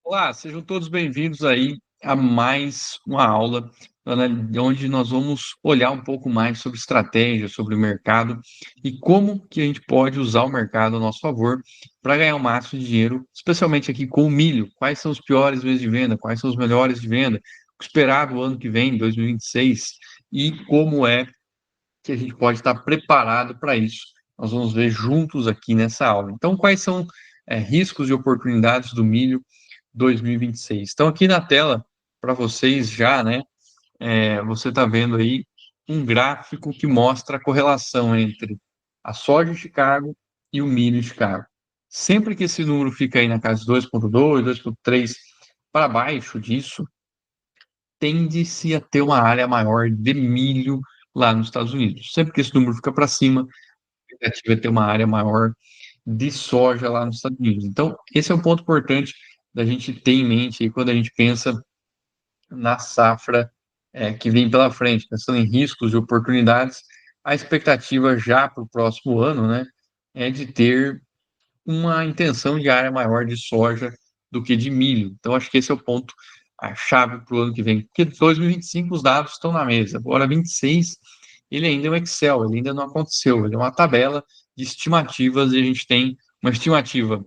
Olá, sejam todos bem-vindos aí a mais uma aula, onde nós vamos olhar um pouco mais sobre estratégia, sobre o mercado e como que a gente pode usar o mercado a nosso favor para ganhar o máximo de dinheiro, especialmente aqui com o milho. Quais são os piores meses de venda, quais são os melhores de venda, o esperado o ano que vem, 2026, e como é que a gente pode estar preparado para isso. Nós vamos ver juntos aqui nessa aula. Então, quais são riscos e oportunidades do milho 2026? Então, aqui na tela, para vocês já, né, você está vendo aí um gráfico que mostra a correlação entre a soja de Chicago e o milho de Chicago. Sempre que esse número fica aí na casa de 2,2, 2,3 para baixo disso, tende-se a ter uma área maior de milho lá nos Estados Unidos. Sempre que esse número fica para cima, a expectativa é ter uma área maior de soja lá nos Estados Unidos. Então, esse é um ponto importante da gente ter em mente aí quando a gente pensa na safra que vem pela frente, pensando em riscos e oportunidades. A expectativa já para o próximo ano, né, é de ter uma intenção de área maior de soja do que de milho. Então, acho que esse é o ponto, a chave para o ano que vem. Porque 2025 os dados estão na mesa. Agora, 26, ele ainda é um Excel, ele ainda não aconteceu. Ele é uma tabela de estimativas e a gente tem uma estimativa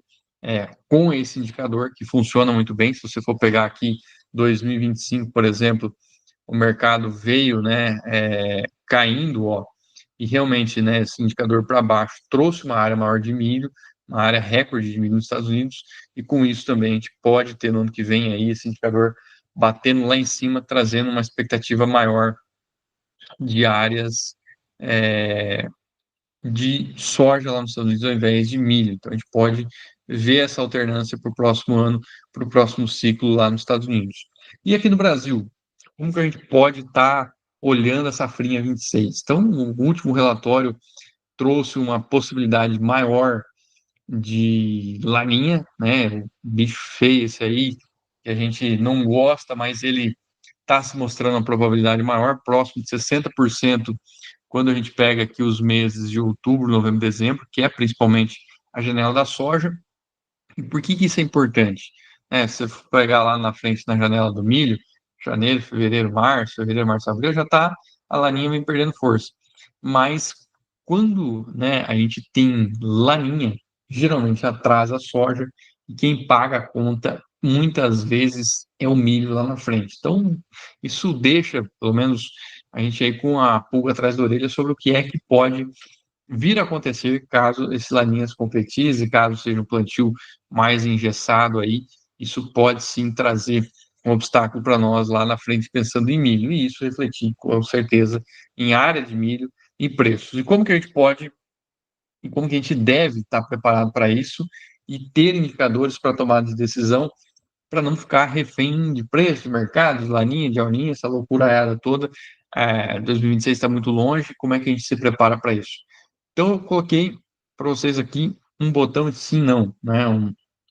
com esse indicador que funciona muito bem. Se você for pegar aqui 2025, por exemplo, o mercado veio, né, caindo, ó, e realmente, né, esse indicador para baixo trouxe uma área maior de milho, uma área recorde de milho nos Estados Unidos, e com isso também a gente pode ter no ano que vem aí esse indicador batendo lá em cima, trazendo uma expectativa maior de áreas é, de soja lá nos Estados Unidos ao invés de milho. Então a gente pode ver essa alternância para o próximo ano, para o próximo ciclo lá nos Estados Unidos. E aqui no Brasil, como que a gente pode estar olhando a safrinha 26? Então, o último relatório trouxe uma possibilidade maior de laninha, né? O bicho feio esse aí, que a gente não gosta, mas ele está se mostrando uma probabilidade maior, próximo de 60%, quando a gente pega aqui os meses de outubro, novembro, dezembro, que é principalmente a janela da soja. E por que que isso é importante? Se você pegar lá na frente na janela do milho, janeiro, fevereiro, março, abril, já está a laninha vem perdendo força. Mas quando, né, a gente tem laninha, geralmente atrasa a soja e quem paga a conta muitas vezes é o milho lá na frente. Então, isso deixa, pelo menos, a gente aí com a pulga atrás da orelha sobre o que é que pode vir a acontecer caso esse laninha se concretize, caso seja um plantio mais engessado aí, isso pode sim trazer um obstáculo para nós lá na frente pensando em milho, e isso refletir com certeza em área de milho e preços. E como que a gente pode e como que a gente deve estar preparado para isso e ter indicadores para tomar de decisão para não ficar refém de preço, de mercado, de laninha, de aulinha, essa loucura toda. 2026 está muito longe, como é que a gente se prepara para isso? Então, eu coloquei para vocês aqui um botão de sim, não, né?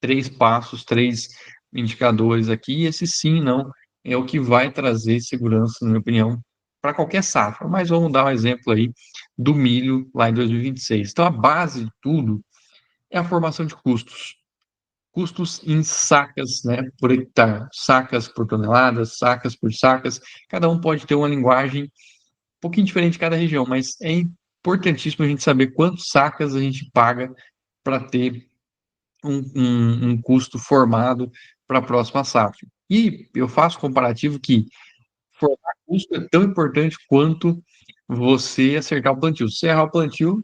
Três passos, três indicadores aqui, e esse sim, não é o que vai trazer segurança, na minha opinião, para qualquer safra. Mas vamos dar um exemplo aí do milho lá em 2026. Então, a base de tudo é a formação de custos. Custos em sacas, né, por hectare, sacas por toneladas, sacas por sacas. Cada um pode ter uma linguagem um pouquinho diferente de cada região, mas é importantíssimo a gente saber quantos sacas a gente paga para ter um custo formado para a próxima safra. E eu faço comparativo que formar custo é tão importante quanto você acertar o plantio. Se você errar o plantio,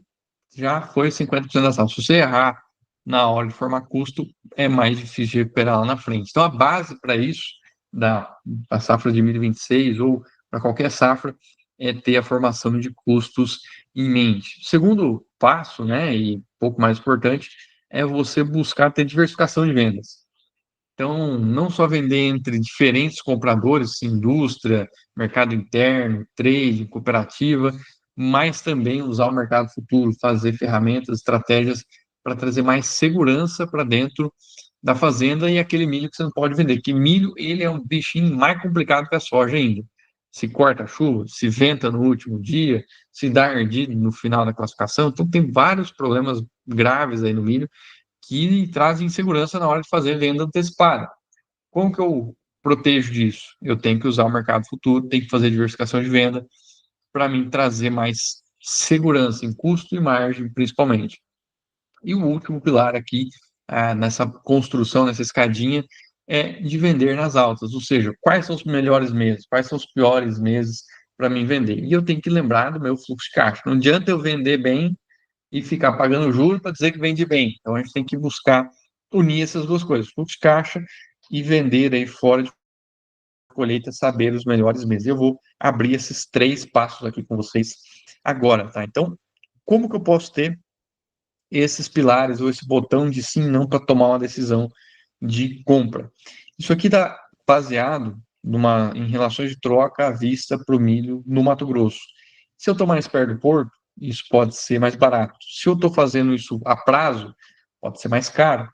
já foi 50% da safra. Se você errar na hora de formar custo, é mais difícil de recuperar lá na frente. Então, a base para isso, da safra de 2026 ou para qualquer safra, é ter a formação de custos em mente. O segundo passo, né, e um pouco mais importante, é você buscar ter diversificação de vendas. Então, não só vender entre diferentes compradores, indústria, mercado interno, trade, cooperativa, mas também usar o mercado futuro, fazer ferramentas, estratégias para trazer mais segurança para dentro da fazenda e aquele milho que você não pode vender. Que milho, ele é um bichinho mais complicado que a soja ainda. Se corta a chuva, se venta no último dia, se dá ardido no final da classificação. Então, tem vários problemas graves aí no milho que trazem insegurança na hora de fazer venda antecipada. Como que eu protejo disso? Eu tenho que usar o mercado futuro, tenho que fazer diversificação de venda para mim trazer mais segurança em custo e margem, principalmente. E o último pilar aqui, nessa construção, nessa escadinha, é de vender nas altas, ou seja, quais são os melhores meses, quais são os piores meses para mim vender. E eu tenho que lembrar do meu fluxo de caixa. Não adianta eu vender bem e ficar pagando juros para dizer que vende bem. Então a gente tem que buscar unir essas duas coisas, fluxo de caixa e vender aí fora de colheita, saber os melhores meses. Eu vou abrir esses 3 passos aqui com vocês agora, tá? Então, como que eu posso ter esses pilares ou esse botão de sim, não para tomar uma decisão de compra? Isso aqui está baseado em relações de troca à vista para o milho no Mato Grosso. Se eu estou mais perto do porto, isso pode ser mais barato. Se eu estou fazendo isso a prazo, pode ser mais caro,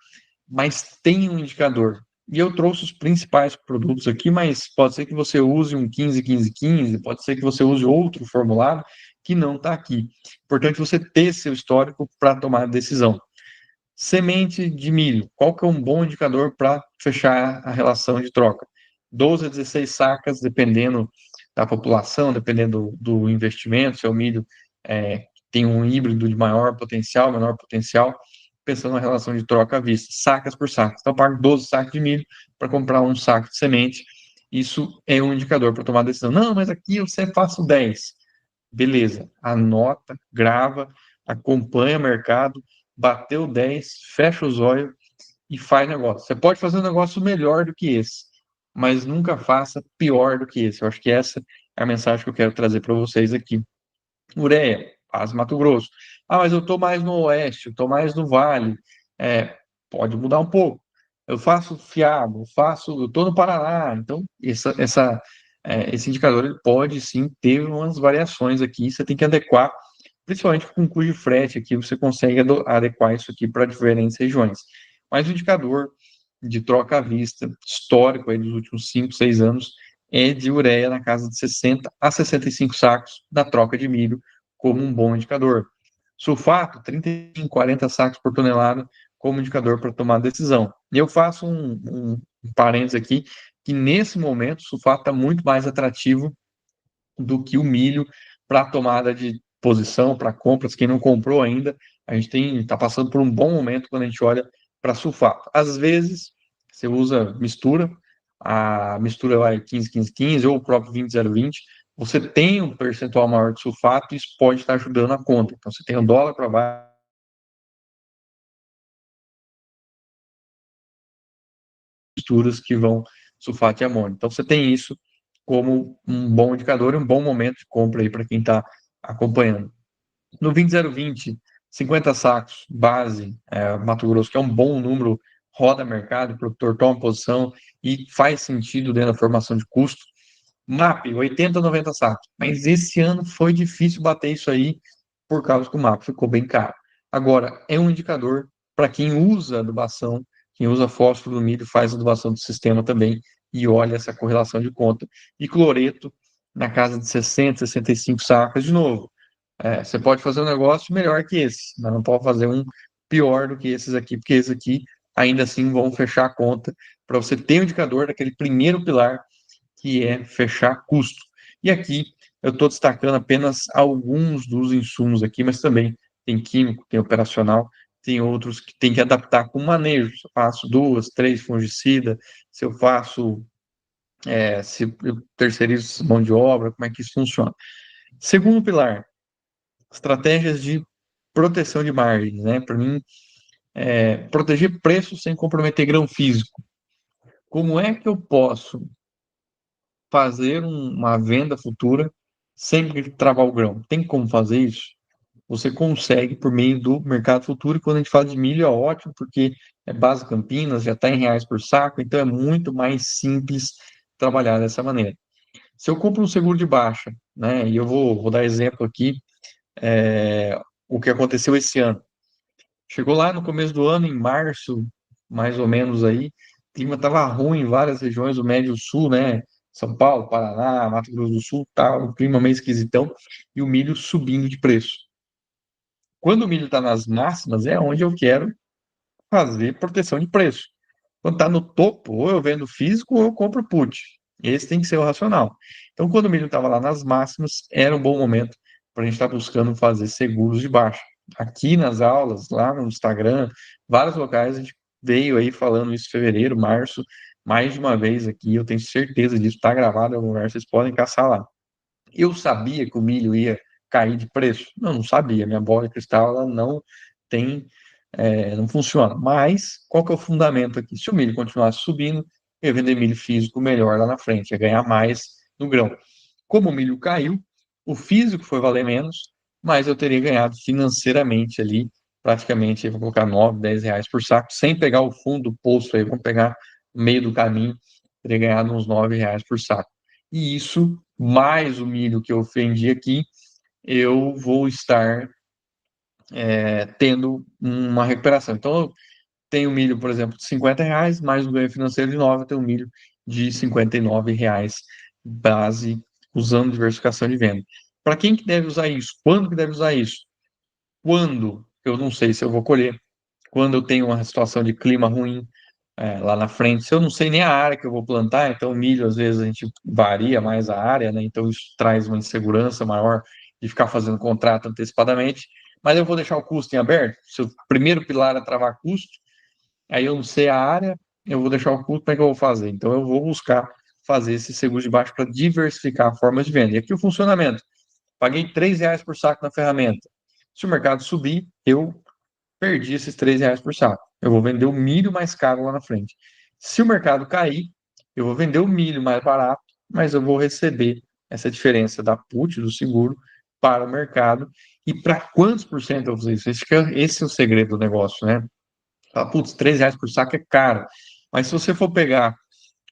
mas tem um indicador. E eu trouxe os principais produtos aqui, mas pode ser que você use um 15-15-15, pode ser que você use outro formulário que não está aqui. Importante você ter seu histórico para tomar a decisão. Semente de milho, qual que é um bom indicador para fechar a relação de troca? 12 a 16 sacas, dependendo da população, dependendo do investimento, se é o milho tem um híbrido de maior potencial, menor potencial, pensando na relação de troca à vista, sacas por saco. Então, eu pago 12 sacos de milho para comprar um saco de semente. Isso é um indicador para tomar a decisão. Não, mas aqui eu sempre faço 10. Beleza, anota, grava, acompanha o mercado, bateu 10, fecha os olhos e faz negócio. Você pode fazer um negócio melhor do que esse, mas nunca faça pior do que esse. Eu acho que essa é a mensagem que eu quero trazer para vocês aqui. Ureia, faz Mato Grosso. Ah, mas eu estou mais no oeste, eu estou mais no vale. Pode mudar um pouco. Eu faço fiado, eu estou no Paraná. Então, esse indicador ele pode sim ter umas variações aqui. Você tem que adequar, principalmente com o custo de frete aqui, você consegue adequar isso aqui para diferentes regiões. Mas o indicador de troca à vista, histórico aí dos últimos 5, 6 anos, é de ureia na casa de 60 a 65 sacos da troca de milho, como um bom indicador. Sulfato, 35, 40 sacos por tonelada, como indicador para tomar decisão. E eu faço um parênteses aqui, que nesse momento o sulfato está muito mais atrativo do que o milho para tomada de posição, para compras. Quem não comprou ainda, a gente está passando por um bom momento quando a gente olha para sulfato. Às vezes, você usa mistura, a mistura vai 15-15-15 ou o próprio 20-0-20, você tem um percentual maior de sulfato e isso pode estar ajudando a conta. Então, você tem o dólar para baixo, misturas que vão sulfato e amônio. Então, você tem isso como um bom indicador e um bom momento de compra aí para quem está acompanhando. No 20-0-20, 50 sacos, base, Mato Grosso, que é um bom número, roda mercado, o produtor toma posição e faz sentido dentro da formação de custo. MAP, 80, 90 sacos. Mas esse ano foi difícil bater isso aí por causa que o MAP ficou bem caro. Agora, é um indicador para quem usa adubação, quem usa fósforo no milho, faz adubação do sistema também e olha essa correlação de conta. E cloreto, na casa de 60, 65 sacas, de novo. Você pode fazer um negócio melhor que esse, mas não pode fazer um pior do que esses aqui, porque esses aqui ainda assim vão fechar a conta para você ter um indicador daquele primeiro pilar que é fechar custo. E aqui eu estou destacando apenas alguns dos insumos aqui, mas também tem químico, tem operacional, tem outros que tem que adaptar com manejo. Se eu faço 2, 3 fungicida, se eu faço, se eu terceirizo mão de obra, como é que isso funciona? Segundo pilar, estratégias de proteção de margens, né? Para mim, proteger preço sem comprometer grão físico. Como é que eu posso fazer uma venda futura sem travar o grão? Tem como fazer isso? Você consegue por meio do mercado futuro, e quando a gente fala de milho é ótimo, porque é base Campinas, já está em reais por saco, então é muito mais simples trabalhar dessa maneira. Se eu compro um seguro de baixa, né, e eu vou dar exemplo aqui, o que aconteceu esse ano. Chegou lá no começo do ano, em março, mais ou menos aí, o clima estava ruim em várias regiões do Médio Sul, né? São Paulo, Paraná, Mato Grosso do Sul, tá um clima meio esquisitão, e o milho subindo de preço. Quando o milho está nas máximas, é onde eu quero fazer proteção de preço. Quando está no topo, ou eu vendo físico ou eu compro put. Esse tem que ser o racional. Então, quando o milho estava lá nas máximas, era um bom momento para a gente estar buscando fazer seguros de baixa. Aqui nas aulas, lá no Instagram, vários locais, a gente veio aí falando isso em fevereiro, março, mais de uma vez aqui, eu tenho certeza disso, está gravado em algum lugar, vocês podem caçar lá. Eu sabia que o milho ia cair de preço? Não, não sabia. Minha bola de cristal ela não tem, não funciona. Mas qual que é o fundamento aqui? Se o milho continuasse subindo, eu ia vender milho físico melhor lá na frente, ia ganhar mais no grão. Como o milho caiu, o físico foi valer menos, mas eu teria ganhado financeiramente ali, praticamente, vou colocar 9, 10 reais por saco, sem pegar o fundo do poço aí, vamos pegar o meio do caminho, teria ganhado uns 9 reais por saco. E isso, mais o milho que eu vendi aqui, eu vou estar tendo uma recuperação. Então, eu tenho milho, por exemplo, de 50 reais, mais um ganho financeiro de 9, eu tenho milho de 59 reais, base, usando diversificação de venda. Para quem que deve usar isso? Quando que deve usar isso? Quando eu não sei se eu vou colher, quando eu tenho uma situação de clima ruim, lá na frente. Se eu não sei nem a área que eu vou plantar, então milho, às vezes, a gente varia mais a área, né? Então isso traz uma insegurança maior de ficar fazendo contrato antecipadamente. Mas eu vou deixar o custo em aberto. Se o primeiro pilar é travar custo, aí eu não sei a área, eu vou deixar o custo, como é que eu vou fazer? Então eu vou buscar fazer esse seguro de baixo para diversificar formas de venda. E aqui o funcionamento. Paguei 3 reais por saco na ferramenta. Se o mercado subir, eu perdi esses 3 reais por saco. Eu vou vender o milho mais caro lá na frente. Se o mercado cair, eu vou vender o milho mais barato, mas eu vou receber essa diferença da put, do seguro, para o mercado. E para quantos por cento eu vou fazer isso? Esse é o segredo do negócio, né? Ah, putz, 3 reais por saco é caro. Mas se você for pegar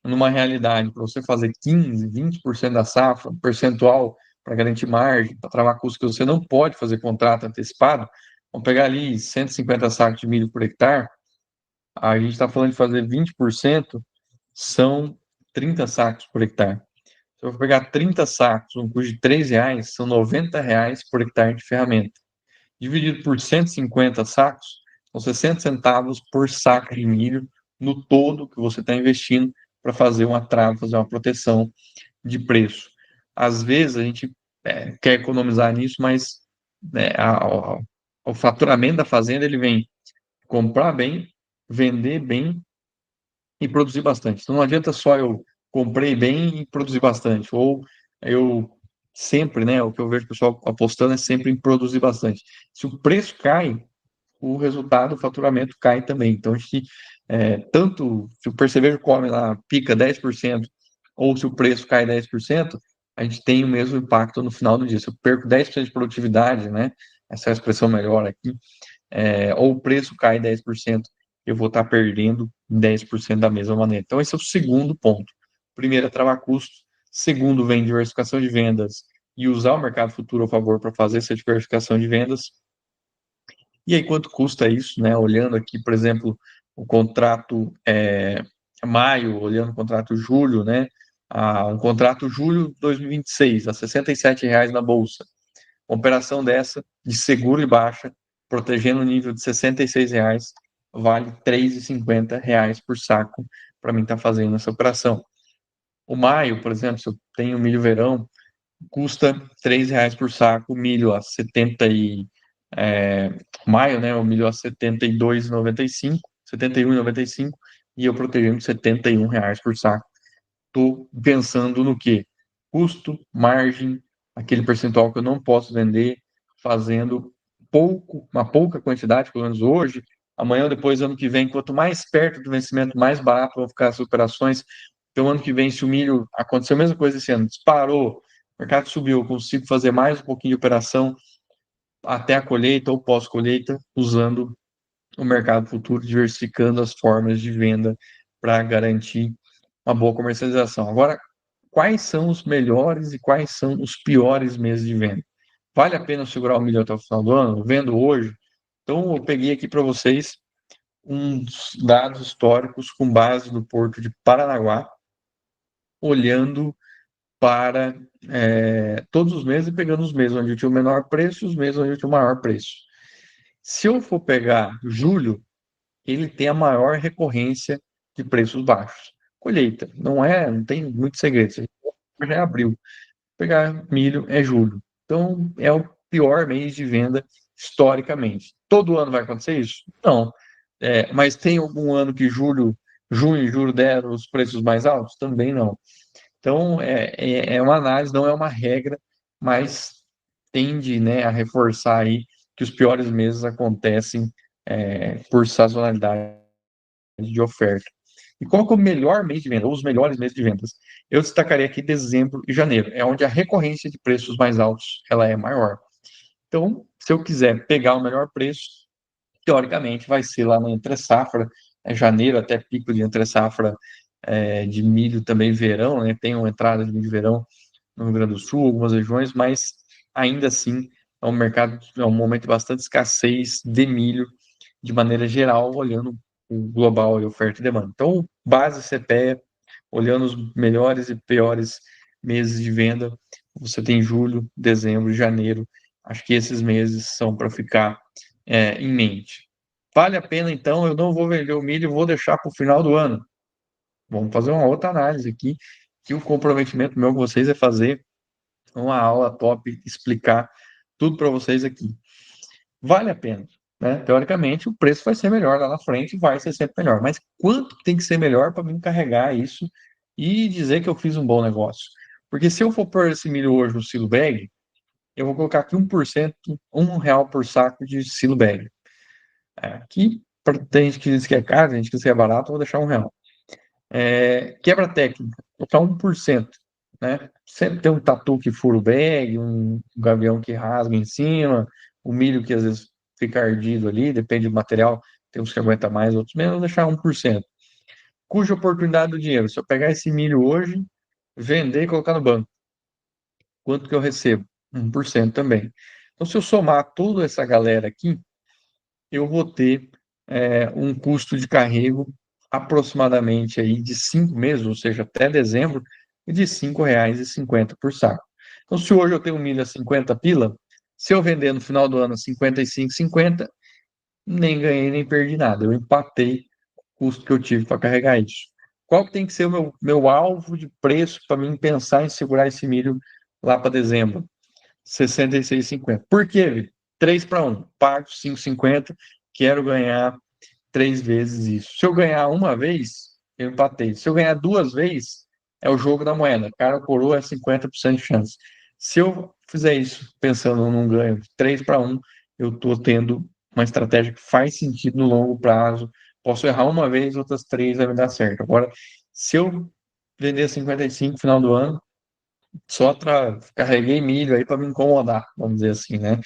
numa realidade para você fazer 15, 20% da safra, percentual para garantir margem, para travar custos que você não pode fazer contrato antecipado, vamos pegar ali 150 sacos de milho por hectare, a gente está falando de fazer 20%, são 30 sacos por hectare. Se eu for pegar 30 sacos, um custo de 3 reais, são 90 reais por hectare de ferramenta. Dividido por 150 sacos, são 60 centavos por saco de milho no todo que você está investindo para fazer uma trava, fazer uma proteção de preço. Às vezes a gente quer economizar nisso, mas o faturamento da fazenda ele vem comprar bem, vender bem e produzir bastante. Então não adianta só eu comprei bem e produzir bastante, ou eu sempre, né, o que eu vejo o pessoal apostando é sempre em produzir bastante. Se o preço cai, o resultado, o faturamento cai também. Então, a gente, tanto se o percevejo come lá, pica 10%, ou se o preço cai 10%, a gente tem o mesmo impacto no final do dia. Se eu perco 10% de produtividade, né, essa é a expressão melhor aqui, ou o preço cai 10%, eu vou estar perdendo 10% da mesma maneira. Então, esse é o segundo ponto. Primeiro, é travar custos. Segundo, vem diversificação de vendas e usar o mercado futuro a favor para fazer essa diversificação de vendas. E aí, quanto custa isso, né? Olhando aqui, por exemplo, o contrato maio, olhando o contrato julho, né? Um contrato julho de 2026, a R$ 67 reais na bolsa. Uma operação dessa, de seguro e baixa, protegendo o nível de R$ 66 reais, vale R$ 3,50 reais por saco para mim estar fazendo essa operação. O maio, por exemplo, se eu tenho milho verão, custa R$ 3 reais por saco, milho a 70 é, maio, né, o milho a 72,95, 71,95 e eu protegendo 71 reais por saco. Estou pensando no quê? Custo, margem, aquele percentual que eu não posso vender, fazendo uma pouca quantidade, pelo menos hoje, amanhã ou depois, ano que vem, quanto mais perto do vencimento, mais barato vão ficar as operações. Então, ano que vem, se o milho aconteceu a mesma coisa esse ano, disparou, o mercado subiu, eu consigo fazer mais um pouquinho de operação até a colheita ou pós-colheita, usando o mercado futuro, diversificando as formas de venda para garantir uma boa comercialização. Agora, quais são os melhores e quais são os piores meses de venda? Vale a pena segurar o milho até o final do ano? Vendo hoje? Então, eu peguei aqui para vocês uns dados históricos com base no Porto de Paranaguá, olhando para todos os meses e pegando os meses onde eu tinha o menor preço e os meses onde eu tinha o maior preço. Se eu for pegar julho, ele tem a maior recorrência de preços baixos. Colheita, não tem muito segredo. Já é abril. Pegar milho é julho. Então, é o pior mês de venda historicamente. Todo ano vai acontecer isso? Não. Mas tem algum ano que junho e julho deram os preços mais altos? Também não. Então, é uma análise, não é uma regra, mas tende, né, a reforçar aí que os piores meses acontecem por sazonalidade de oferta. E qual que é o melhor mês de venda, ou os melhores meses de vendas? Eu destacaria aqui dezembro e janeiro, é onde a recorrência de preços mais altos ela é maior. Então, se eu quiser pegar o melhor preço, teoricamente vai ser lá no entre safra, janeiro até pico de entre safra de milho também verão, né? Tem uma entrada de milho verão no Rio Grande do Sul, algumas regiões, mas ainda assim é um mercado, é um momento de bastante escassez de milho de maneira geral, olhando o global e oferta e demanda. Então, base CPEA, olhando os melhores e piores meses de venda, você tem julho, dezembro, janeiro. Acho que esses meses são para ficar em mente. Vale a pena, então, eu não vou vender o milho, vou deixar para o final do ano. Vamos fazer uma outra análise aqui, que o comprometimento meu com vocês é fazer uma aula top, explicar tudo para vocês aqui. Vale a pena, né? Teoricamente, o preço vai ser melhor lá na frente, vai ser sempre melhor. Mas quanto tem que ser melhor para mim carregar isso e dizer que eu fiz um bom negócio? Porque se eu for pôr esse milho hoje no silo bag, eu vou colocar aqui 1%, R$ 1 por saco de silo bag. Aqui, tem gente que diz que é caro, tem gente que diz que é barato, eu vou deixar R$ 1. Quebra técnica, colocar 1%, né? Sempre tem um tatu que fura o bag, um gavião que rasga em cima, o milho que às vezes fica ardido ali, depende do material, tem uns que aguenta mais, outros menos, vou deixar 1%. Cuja oportunidade do dinheiro? Se eu pegar esse milho hoje, vender e colocar no banco, quanto que eu recebo? 1% também. Então, se eu somar toda essa galera aqui, eu vou ter um custo de carrego aproximadamente aí de 5 meses, ou seja, até dezembro, de R$ 5,50 por saco. Então, se hoje eu tenho milho a 50 pila, se eu vender no final do ano a 55,50, nem ganhei nem perdi nada. Eu empatei o custo que eu tive para carregar isso. Qual que tem que ser o meu alvo de preço para mim pensar em segurar esse milho lá para dezembro? 66,50. Por quê, Vitor? 3 para 1. Pago 5,50, quero ganhar 3 vezes isso. Se eu ganhar uma vez, eu empatei. Se eu ganhar 2 vezes, é o jogo da moeda. Cara, coroa é 50% de chance. Se eu fizer isso pensando num ganho de 3 para 1, eu estou tendo uma estratégia que faz sentido no longo prazo. Posso errar uma vez, outras 3 vai me dar certo. Agora, se eu vender 55 no final do ano, só carreguei milho aí para me incomodar, vamos dizer assim, né?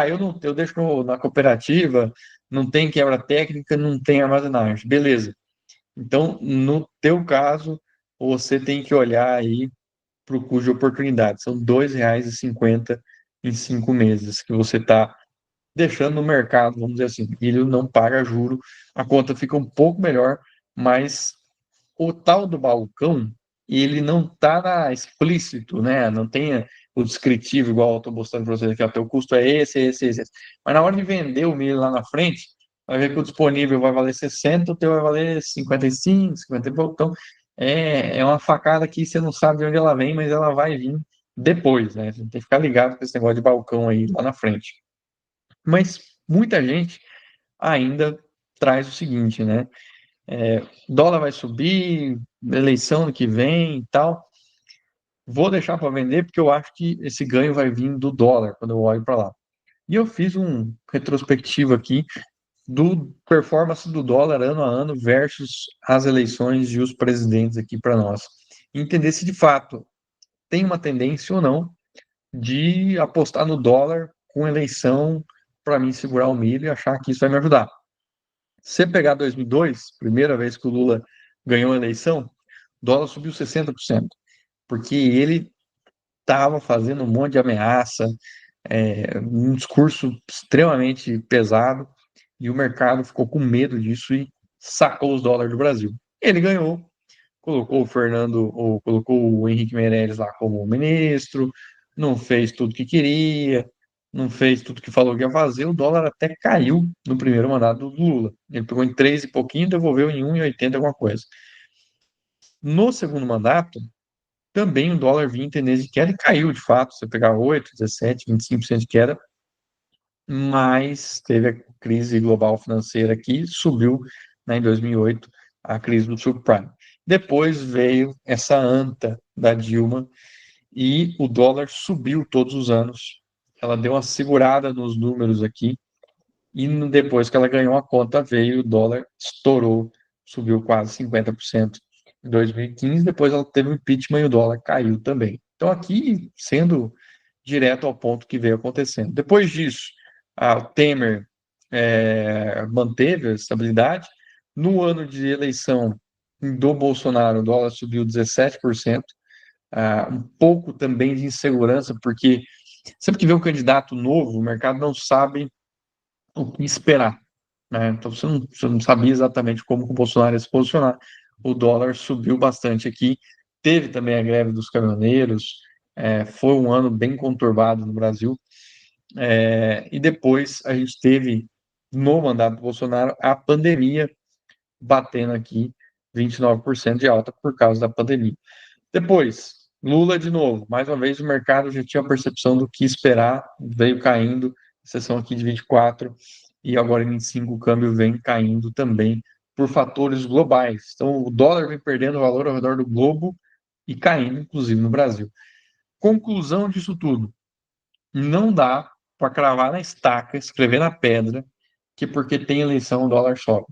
Eu não, eu deixo na cooperativa, não tem quebra técnica, não tem armazenagem. Beleza. Então, no teu caso, você tem que olhar aí para o custo de oportunidade. São R$ 2,50 em 5 meses que você está deixando no mercado, vamos dizer assim. Ele não paga juro, a conta fica um pouco melhor, mas o tal do balcão, ele não está explícito, né? Não tem o descritivo, igual eu estou mostrando para vocês aqui, o teu custo é esse. Mas na hora de vender o milho lá na frente, vai ver que o disponível vai valer 60, o teu vai valer 55, 50 e pouco. Então, é uma facada que você não sabe de onde ela vem, mas ela vai vir depois, né? Você tem que ficar ligado com esse negócio de balcão aí lá na frente. Mas muita gente ainda traz o seguinte, né? Dólar vai subir, eleição no que vem e tal. Vou deixar para vender porque eu acho que esse ganho vai vir do dólar quando eu olho para lá. E eu fiz um retrospectivo aqui do performance do dólar ano a ano versus as eleições e os presidentes aqui para nós. Entender se de fato tem uma tendência ou não de apostar no dólar com eleição para mim segurar o milho e achar que isso vai me ajudar. Se você pegar 2002, primeira vez que o Lula ganhou a eleição, o dólar subiu 60%, porque ele estava fazendo um monte de ameaça, um discurso extremamente pesado, e o mercado ficou com medo disso e sacou os dólares do Brasil. Ele ganhou, colocou colocou o Henrique Meirelles lá como ministro, não fez tudo que queria, não fez tudo que falou que ia fazer, o dólar até caiu no primeiro mandato do Lula. Ele pegou em 3 e pouquinho, devolveu em 1,80 alguma coisa. No segundo mandato, também o dólar vinha em tendência de queda e caiu, de fato. Você pegar 8, 17, 25% de queda, mas teve a crise global financeira que subiu, né, em 2008, a crise do subprime. Depois veio essa anta da Dilma e o dólar subiu todos os anos. Ela deu uma segurada nos números aqui e depois que ela ganhou a conta veio, o dólar estourou, subiu quase 50% em 2015. Depois ela teve o impeachment e o dólar caiu também. Então aqui, sendo direto ao ponto que veio acontecendo. Depois disso, o Temer manteve a estabilidade. No ano de eleição do Bolsonaro, o dólar subiu 17%, um pouco também de insegurança, porque sempre que vê um candidato novo, o mercado não sabe o que esperar, né? Então você não sabia exatamente como o Bolsonaro ia se posicionar. O dólar subiu bastante aqui. Teve também a greve dos caminhoneiros. Foi um ano bem conturbado no Brasil. E depois a gente teve, no mandato do Bolsonaro, a pandemia batendo aqui 29% de alta por causa da pandemia. Depois, Lula de novo. Mais uma vez, o mercado já tinha a percepção do que esperar, veio caindo, sessão aqui de 24, e agora em 25 o câmbio vem caindo também por fatores globais. Então, o dólar vem perdendo valor ao redor do globo e caindo, inclusive no Brasil. Conclusão disso tudo: não dá para cravar na estaca, escrever na pedra, que porque tem eleição o dólar sobe.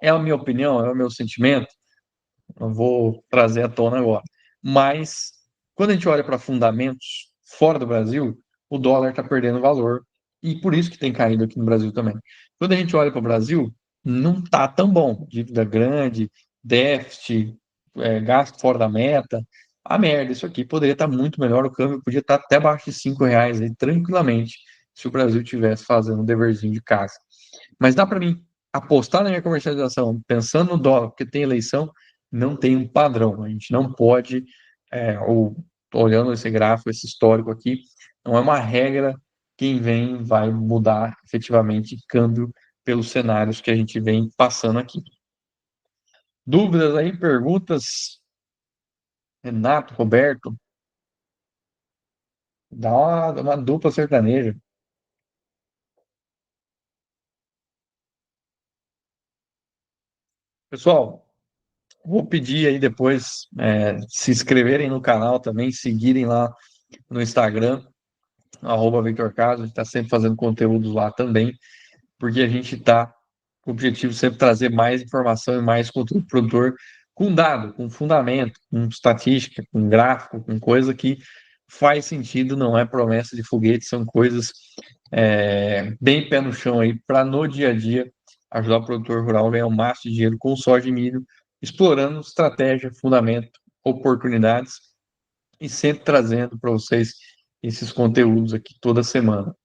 É a minha opinião, é o meu sentimento, não vou trazer à tona agora. Mas, quando a gente olha para fundamentos fora do Brasil, o dólar está perdendo valor. E por isso que tem caído aqui no Brasil também. Quando a gente olha para o Brasil, não está tão bom. Dívida grande, déficit, gasto fora da meta. A merda, isso aqui poderia estar muito melhor. O câmbio podia estar até abaixo de R$ 5 aí, tranquilamente, se o Brasil tivesse fazendo um deverzinho de casa. Mas dá para mim apostar na minha comercialização pensando no dólar, porque tem eleição, não tem um padrão. A gente não pode, ou olhando esse gráfico, esse histórico aqui, não é uma regra. Quem vem vai mudar efetivamente câmbio pelos cenários que a gente vem passando aqui. Dúvidas aí, perguntas? Renato, Roberto, dá uma dupla sertaneja. Pessoal, vou pedir aí depois se inscreverem no canal também, seguirem lá no Instagram, @VictorCaso, a gente está sempre fazendo conteúdo lá também, porque a gente está com o objetivo de sempre trazer mais informação e mais conteúdo produtor com dado, com fundamento, com estatística, com gráfico, com coisa que faz sentido, não é promessa de foguete, são coisas bem pé no chão aí, para no dia a dia ajudar o produtor rural a ganhar o máximo de dinheiro com soja e milho, explorando estratégia, fundamento, oportunidades e sempre trazendo para vocês esses conteúdos aqui toda semana.